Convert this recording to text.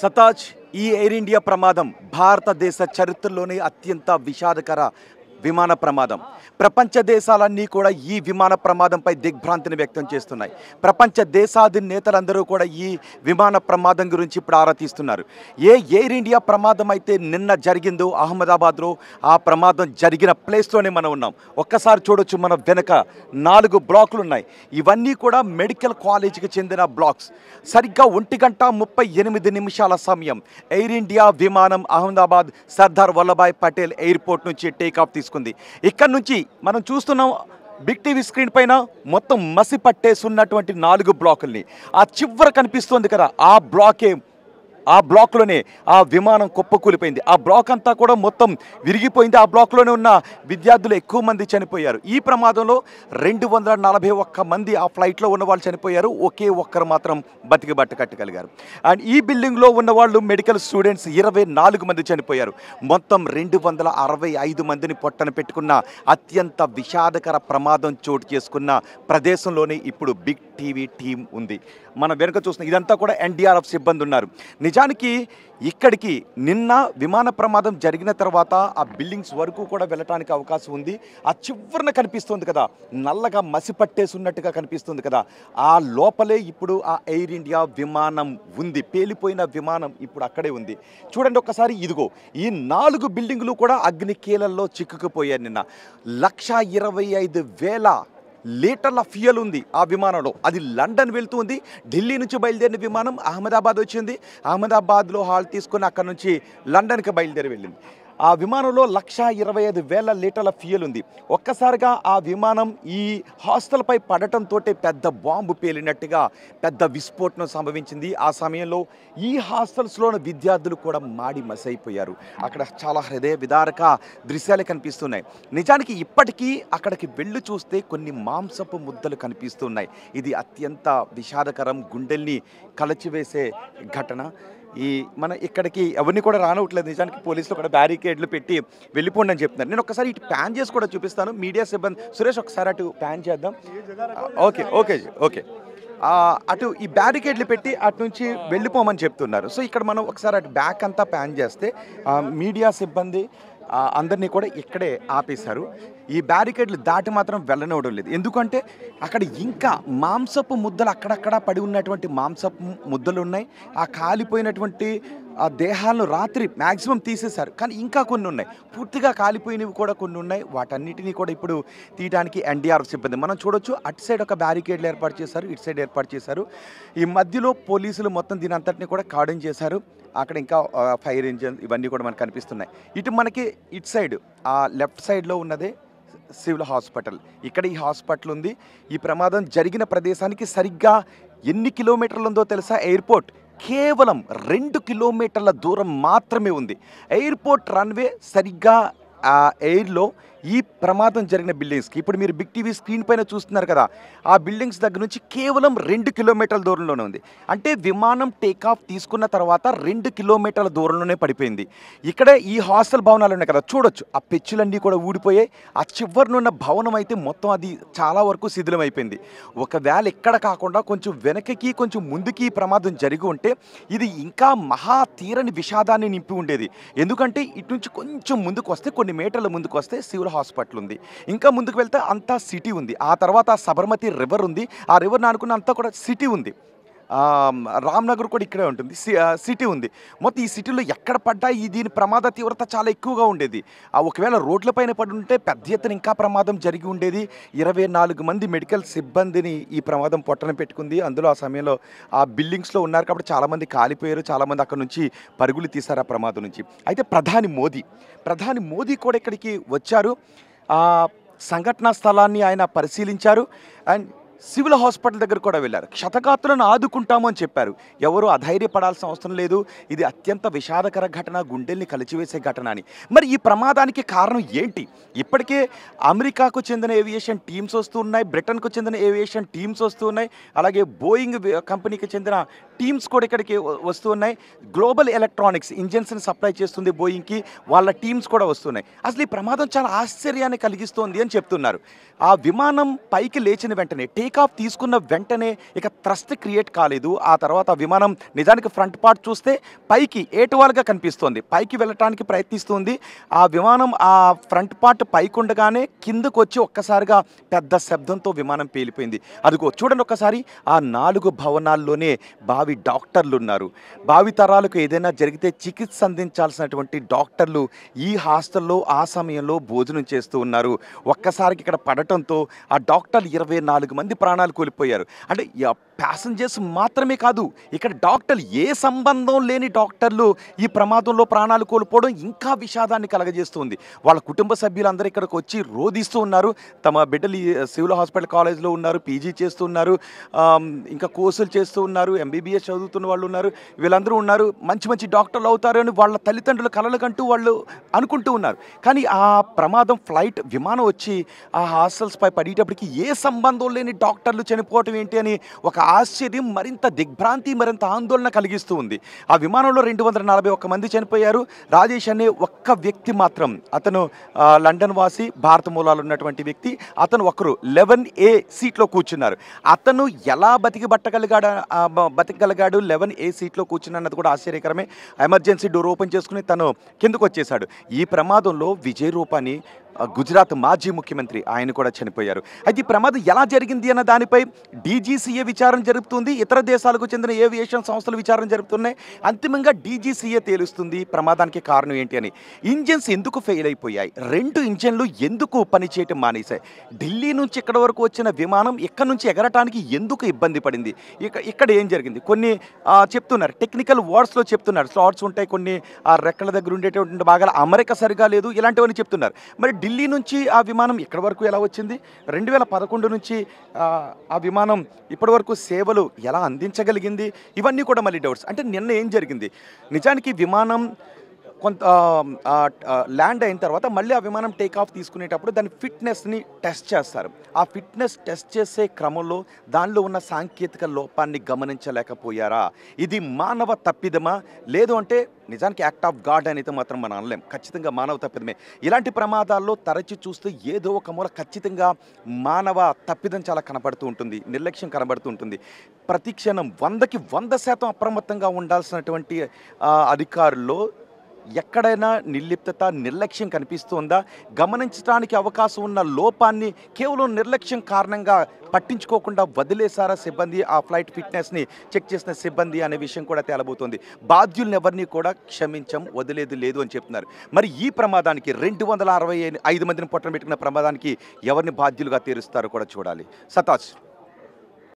సతాజ్ ఈ air India ప్రమాదం భారతదేశ చరిత్రలోనే అత్యంత విషాదకర విమాన ప్రమాదం. ప్రపంచ దేశాలన్నీ కూడా ఈ విమాన ప్రమాదంపై దిగ్భ్రాంతిని వ్యక్తం చేస్తున్నాయి. ప్రపంచ దేశాధినేతలందరూ కూడా ఈ విమాన ప్రమాదం గురించి ఇప్పుడు ఆరా తీస్తున్నారు. ఏ ఎయిర్ ఇండియా ప్రమాదం అయితే నిన్న జరిగిందో అహ్మదాబాద్లో, ఆ ప్రమాదం జరిగిన ప్లేస్లోనే మనం ఉన్నాం. ఒక్కసారి చూడొచ్చు, మన వెనక 4 బ్లాకులు ఉన్నాయి. ఇవన్నీ కూడా మెడికల్ కాలేజీకి చెందిన బ్లాక్స్. సరిగ్గా 1:38 సమయం ఎయిర్ ఇండియా విమానం అహ్మదాబాద్ సర్దార్ వల్లభాయ్ పటేల్ ఎయిర్పోర్ట్ నుంచి టేకాఫ్ తీసుకుంది. ఇక్కడ నుంచి మనం చూస్తున్నాం బిగ్ టీవీ స్క్రీన్ పైన మొత్తం మసి పట్టేస్తున్నటువంటి 4 బ్లాకుల్ని. ఆ చివర కనిపిస్తుంది కదా, ఆ బ్లాక్లోనే ఆ విమానం కుప్పకూలిపోయింది. ఆ బ్లాక్ అంతా కూడా మొత్తం విరిగిపోయింది. ఆ బ్లాక్లోనే ఉన్న విద్యార్థులు ఎక్కువ మంది చనిపోయారు. ఈ ప్రమాదంలో 241 మంది ఆ ఫ్లైట్లో ఉన్న వాళ్ళు చనిపోయారు. ఒకే ఒక్కరు మాత్రం బతికి బట్ట కట్టగలిగారు. అండ్ ఈ బిల్డింగ్లో ఉన్న వాళ్ళు మెడికల్ స్టూడెంట్స్ 24 మంది చనిపోయారు. మొత్తం 265 మందిని పొట్టన పెట్టుకున్న అత్యంత విషాదకర ప్రమాదం చోటు చేసుకున్న ప్రదేశంలోనే ఇప్పుడు బిగ్ టీవీ టీం ఉంది. మన వెనుక చూస్తున్న ఇదంతా కూడా ఎన్డీఆర్ఎఫ్ సిబ్బంది ఉన్నారు. నిజానికి ఇక్కడికి నిన్న విమాన ప్రమాదం జరిగిన తర్వాత ఆ బిల్డింగ్స్ వరకు కూడా వెళ్ళటానికి అవకాశం ఉంది. ఆ చివరన కనిపిస్తుంది కదా, నల్లగా మసి పట్టేసి ఉన్నట్టుగా కనిపిస్తుంది కదా, ఆ లోపలే ఇప్పుడు ఆ ఎయిర్ ఇండియా విమానం ఉంది. పేలిపోయిన విమానం ఇప్పుడు అక్కడే ఉంది. చూడండి ఒక్కసారి, ఇదిగో ఈ 4 బిల్డింగులు కూడా అగ్ని కీలల్లో చిక్కుకుపోయాయి. నిన్న 1,25,000 లీటర్ల ఫ్యూయల్ ఉంది ఆ విమానంలో. అది లండన్ వెళ్తూ ఉంది. ఢిల్లీ నుంచి బయలుదేరిన విమానం అహ్మదాబాద్ వచ్చింది. అహ్మదాబాద్లో హాల్ తీసుకుని అక్కడ నుంచి లండన్కి బయలుదేరి వెళ్ళింది. ఆ విమానంలో 1,25,000 లీటర్ల ఫ్యూయల్ ఉంది. ఒక్కసారిగా ఆ విమానం ఈ హాస్టల్పై పడటంతో పెద్ద బాంబు పేలినట్టుగా పెద్ద విస్ఫోటనం సంభవించింది. ఆ సమయంలో ఈ హాస్టల్స్లోని విద్యార్థులు కూడా మాడి మసైపోయారు. అక్కడ చాలా హృదయ విదారక దృశ్యాలు కనిపిస్తున్నాయి. నిజానికి ఇప్పటికీ అక్కడికి వెళ్ళి చూస్తే కొన్ని మాంసపు ముద్దలు కనిపిస్తున్నాయి. ఇది అత్యంత విషాదకరం, గుండెల్ని కలచివేసే ఘటన. మన ఇక్కడికి ఎవరిని కూడా రానవట్లేదు. నిజానికి పోలీసులు కూడా బ్యారికేడ్లు పెట్టి వెళ్ళిపోండి అని చెప్తున్నారు. నేను ఒకసారి ఇటు ప్యాన్ చేసి కూడా చూపిస్తాను. మీడియా సిబ్బంది సురేష్ ఒకసారి అటు ప్యాన్ చేద్దాం. ఓకే అటు ఈ బ్యారికేడ్లు పెట్టి అటు నుంచి వెళ్ళిపోమని చెప్తున్నారు. సో ఇక్కడ మనం ఒకసారి అటు బ్యాక్ అంతా ప్యాన్ చేస్తే మీడియా సిబ్బంది అందరినీ కూడా ఇక్కడే ఆపేశారు. ఈ బ్యారికేడ్లు దాటి మాత్రం వెళ్ళనివ్వడం లేదు. ఎందుకంటే అక్కడ ఇంకా మాంసపు ముద్దలు అక్కడక్కడ పడి ఉన్నటువంటి మాంసపు ముద్దలు ఉన్నాయి. ఆ కాలిపోయినటువంటి ఆ దేహాలను రాత్రి మ్యాక్సిమం తీసేశారు, కానీ ఇంకా కొన్ని ఉన్నాయి. పూర్తిగా కాలిపోయినవి కూడా కొన్ని ఉన్నాయి. వాటన్నిటినీ కూడా ఇప్పుడు తీయడానికి ఎన్డీఆర్ఎఫ్ సిబ్బంది మనం చూడొచ్చు. అటు సైడ్ ఒక బ్యారికేడ్లు ఏర్పాటు చేశారు, ఇటు సైడ్ ఏర్పాటు చేశారు. ఈ మధ్యలో పోలీసులు మొత్తం దీని అంతటిని కూడా కార్డన్ చేశారు. అక్కడ ఇంకా ఫైర్ ఇంజిన్ ఇవన్నీ కూడా మనకు కనిపిస్తున్నాయి. ఇటు మనకి ఇటు సైడ్ ఆ లెఫ్ట్ సైడ్లో ఉన్నదే సివిల్ హాస్పిటల్. ఇక్కడ ఈ హాస్పిటల్ ఉంది. ఈ ప్రమాదం జరిగిన ప్రదేశానికి సరిగ్గా ఎన్ని కిలోమీటర్లు ఉందో తెలుసా? ఎయిర్పోర్ట్ కేవలం 2 కిలోమీటర్ల దూరం మాత్రమే ఉంది. ఎయిర్పోర్ట్ రన్వే సరిగ్గా ఎయిర్లో ఈ ప్రమాదం జరిగిన బిల్డింగ్స్కి ఇప్పుడు మీరు బిగ్ టీవీ స్క్రీన్ పైన చూస్తున్నారు కదా, ఆ బిల్డింగ్స్ దగ్గర నుంచి కేవలం 2 కిలోమీటర్ల దూరంలోనే ఉంది. అంటే విమానం టేకాఫ్ తీసుకున్న తర్వాత 2 కిలోమీటర్ల దూరంలోనే పడిపోయింది. ఇక్కడే ఈ హాస్టల్ భవనాలు ఉన్నాయి కదా, చూడొచ్చు ఆ పెచ్చులన్నీ కూడా ఊడిపోయాయి. ఆ చివరినున్న భవనం అయితే మొత్తం అది చాలా వరకు శిథిలం అయిపోయింది. ఒకవేళ ఇక్కడ కాకుండా కొంచెం వెనకకి కొంచెం ముందుకి ఈ ప్రమాదం జరిగి ఉంటే ఇది ఇంకా మహా తీరని విషాదాన్ని నింపి ఉండేది. ఎందుకంటే ఇటు నుంచి కొంచెం ముందుకు వస్తే, కొన్ని మీటర్ల ముందుకు వస్తే సివిల్ హాస్పిటల్ ఉంది. ఇంకా ముందుకు వెళ్తే అంతా సిటీ ఉంది. ఆ తర్వాత సబర్మతి రివర్ ఉంది. ఆ రివర్ అనుకున్న అంతా కూడా సిటీ ఉంది. రామ్నగర్ కూడా ఇక్కడే ఉంటుంది, సిటీ ఉంది. మొత్తం ఈ సిటీలో ఎక్కడ పడ్డా దీని ప్రమాద తీవ్రత చాలా ఎక్కువగా ఉండేది. ఒకవేళ రోడ్లపైన పడి ఉంటే పెద్ద ఎత్తున ఇంకా ప్రమాదం జరిగి ఉండేది. 24 మంది మెడికల్ సిబ్బందిని ఈ ప్రమాదం పొట్టన పెట్టుకుంది. అందులో ఆ సమయంలో ఆ బిల్డింగ్స్లో ఉన్నారు కాబట్టి చాలామంది కాలిపోయారు, చాలామంది అక్కడ నుంచి పరుగులు తీశారు ఆ ప్రమాదం నుంచి. అయితే ప్రధాని మోదీ కూడా ఇక్కడికి వచ్చారు. సంఘటనా స్థలాన్ని ఆయన పరిశీలించారు. అండ్ సివిల్ హాస్పిటల్ దగ్గర కూడా వెళ్ళారు. క్షతగాత్రులను ఆదుకుంటాము అని చెప్పారు. ఎవరు అధైర్యపడాల్సిన అవసరం లేదు. ఇది అత్యంత విషాదకర ఘటన, గుండెల్ని కలిచివేసే ఘటన అని. మరి ఈ ప్రమాదానికి కారణం ఏంటి? ఇప్పటికే అమెరికాకు చెందిన ఏవియేషన్ టీమ్స్ వస్తూ ఉన్నాయి, బ్రిటన్కు చెందిన ఏవియేషన్ టీమ్స్ వస్తూ ఉన్నాయి, అలాగే బోయింగ్ కంపెనీకి చెందిన టీమ్స్ కూడా ఇక్కడికి వస్తూ ఉన్నాయి. గ్లోబల్ ఎలక్ట్రానిక్స్ ఇంజన్స్ని సప్లై చేస్తుంది బోయింగ్కి, వాళ్ళ టీమ్స్ కూడా వస్తున్నాయి. అసలు ఈ ప్రమాదం చాలా ఆశ్చర్యాన్ని కలిగిస్తోంది అని చెప్తున్నారు. ఆ విమానం పైకి లేచిన వెంటనే టేక్ ఆఫ్ తీసుకున్న వెంటనే ఇక థ్రస్ట్ క్రియేట్ కాలేదు. ఆ తర్వాత ఆ విమానం నిజానికి ఫ్రంట్ పార్ట్ చూస్తే పైకి ఏటువాలుగా కనిపిస్తోంది, పైకి వెళ్ళటానికి ప్రయత్నిస్తుంది. ఆ విమానం ఆ ఫ్రంట్ పార్ట్ పైకి ఉండగానే కిందకు వచ్చి ఒక్కసారిగా పెద్ద శబ్దంతో విమానం పేలిపోయింది. అదిగో చూడండి ఒక్కసారి, ఆ 4 భవనాల్లోనే భావి డాక్టర్లు ఉన్నారు. భావి తరాలకు ఏదైనా జరిగితే చికిత్స అందించాల్సినటువంటి డాక్టర్లు ఈ హాస్టల్లో ఆ సమయంలో భోజనం చేస్తూ ఉన్నారు. ఒక్కసారికి ఇక్కడ పడటంతో ఆ డాక్టర్లు 24 మంది ప్రాణాలు కోల్పోయారు. అంటే ప్యాసింజర్స్ మాత్రమే కాదు, ఇక్కడ డాక్టర్లు, ఏ సంబంధం లేని డాక్టర్లు ఈ ప్రమాదంలో ప్రాణాలు కోల్పోవడం ఇంకా విషాదాన్ని కలగజేస్తుంది. వాళ్ళ కుటుంబ సభ్యులందరూ ఇక్కడికి వచ్చి రోధిస్తూ ఉన్నారు. తమ బిడ్డలు సివిల్ హాస్పిటల్ కాలేజ్లో ఉన్నారు, పీజీ చేస్తూ ఉన్నారు, ఇంకా కోర్సులు చేస్తూ ఉన్నారు, ఎంబీబీఎస్ చదువుతున్న వాళ్ళు ఉన్నారు. వీళ్ళందరూ ఉన్నారు, మంచి మంచి డాక్టర్లు అవుతారు అని వాళ్ళ తల్లిదండ్రుల కలలు కంటూ వాళ్ళు అనుకుంటూ ఉన్నారు. కానీ ఆ ప్రమాదం విమానం వచ్చి ఆ హాస్టల్స్పై పడేటప్పటికి ఏ సంబంధం లేని డాక్టర్లు చనిపోవటం ఏంటి అని ఒక ఆశ్చర్యం, మరింత దిగ్భ్రాంతి, మరింత ఆందోళన కలిగిస్తూ ఉంది. ఆ విమానంలో 241 మంది చనిపోయారు. రాజేష్ అనే ఒక్క వ్యక్తి మాత్రం, అతను లండన్ వాసి, భారత మూలాలు ఉన్నటువంటి వ్యక్తి. అతను ఒకరు 11A సీట్లో కూర్చున్నారు. అతను ఎలా బతికగలిగాడు 11A సీట్లో కూర్చున్నది కూడా ఆశ్చర్యకరమే. ఎమర్జెన్సీ డోర్ ఓపెన్ చేసుకుని తను కిందకు వచ్చేశాడు. ఈ ప్రమాదంలో విజయ్ రూపాని, గుజరాత్ మాజీ ముఖ్యమంత్రి, ఆయన కూడా చనిపోయారు. అయితే ఈ ప్రమాదం ఎలా జరిగింది అన్న దానిపై డీజీసీఏ విచారణ జరుపుతుంది. ఇతర దేశాలకు చెందిన ఏవియేషన్ సంస్థలు విచారణ జరుపుతున్నాయి. అంతిమంగా డీజీసీఏ తేలుస్తుంది ప్రమాదానికి కారణం ఏంటి అని. ఇంజన్స్ ఎందుకు ఫెయిల్ అయిపోయాయి, 2 ఇంజన్లు ఎందుకు పనిచేయటం మానేశాయి, ఢిల్లీ నుంచి ఇక్కడ వరకు వచ్చిన విమానం ఇక్కడ నుంచి ఎగరటానికి ఎందుకు ఇబ్బంది పడింది, ఇక్కడ ఏం జరిగింది, కొన్ని చెప్తున్నారు, టెక్నికల్ వర్డ్స్లో చెప్తున్నారు. స్లాట్స్ ఉంటాయి, కొన్ని రెక్కల దగ్గర ఉండేటువంటి భాగాలు అమరిక సరిగా లేదు, ఇలాంటివన్నీ చెప్తున్నారు. మరి ఢిల్లీ నుంచి ఆ విమానం ఇక్కడి వరకు ఎలా వచ్చింది, 2011 నుంచి ఆ విమానం ఇప్పటి వరకు సేవలు ఎలా అందించగలిగింది, ఇవన్నీ కూడా మళ్ళీ డౌట్స్. అంటే నిన్న ఏం జరిగింది, నిజానికి విమానం కొంత ల్యాండ్ అయిన తర్వాత మళ్ళీ ఆ విమానం టేక్ ఆఫ్ తీసుకునేటప్పుడు దాని ఫిట్నెస్ని టెస్ట్ చేస్తారు. ఆ ఫిట్నెస్ టెస్ట్ చేసే క్రమంలో దానిలో ఉన్న సాంకేతిక లోపాన్ని గమనించలేకపోయారా, ఇది మానవ తప్పిదమా, లేదు అంటే నిజానికి యాక్ట్ ఆఫ్ గాడ్ అనేది మాత్రం మనం అనలేం, ఖచ్చితంగా మానవ తప్పిదమే. ఇలాంటి ప్రమాదాల్లో తరచి చూస్తే ఏదో ఒక మూల ఖచ్చితంగా మానవ తప్పిదం చాలా కనబడుతూ ఉంటుంది, నిర్లక్ష్యం కనబడుతూ ఉంటుంది. ప్రతి క్షణం 100కి 100% అప్రమత్తంగా ఉండాల్సినటువంటి అధికారుల్లో ఎక్కడైనా నిర్లిప్తత, నిర్లక్ష్యం కనిపిస్తుందా, గమనించడానికి అవకాశం ఉన్న లోపాన్ని కేవలం నిర్లక్ష్యం కారణంగా పట్టించుకోకుండా వదిలేసారా సిబ్బంది, ఆ ఫ్లైట్ ఫిట్నెస్ని చెక్ చేసిన సిబ్బంది అనే విషయం కూడా తేలబోతోంది. బాధ్యులను ఎవరిని కూడా క్షమించం, వదిలేది లేదు అని చెప్తున్నారు. మరి ఈ ప్రమాదానికి 265 మందిని పొట్టన పెట్టుకున్న ప్రమాదానికి ఎవరిని బాధ్యులుగా తీరుస్తారో కూడా చూడాలి. సతాజ్.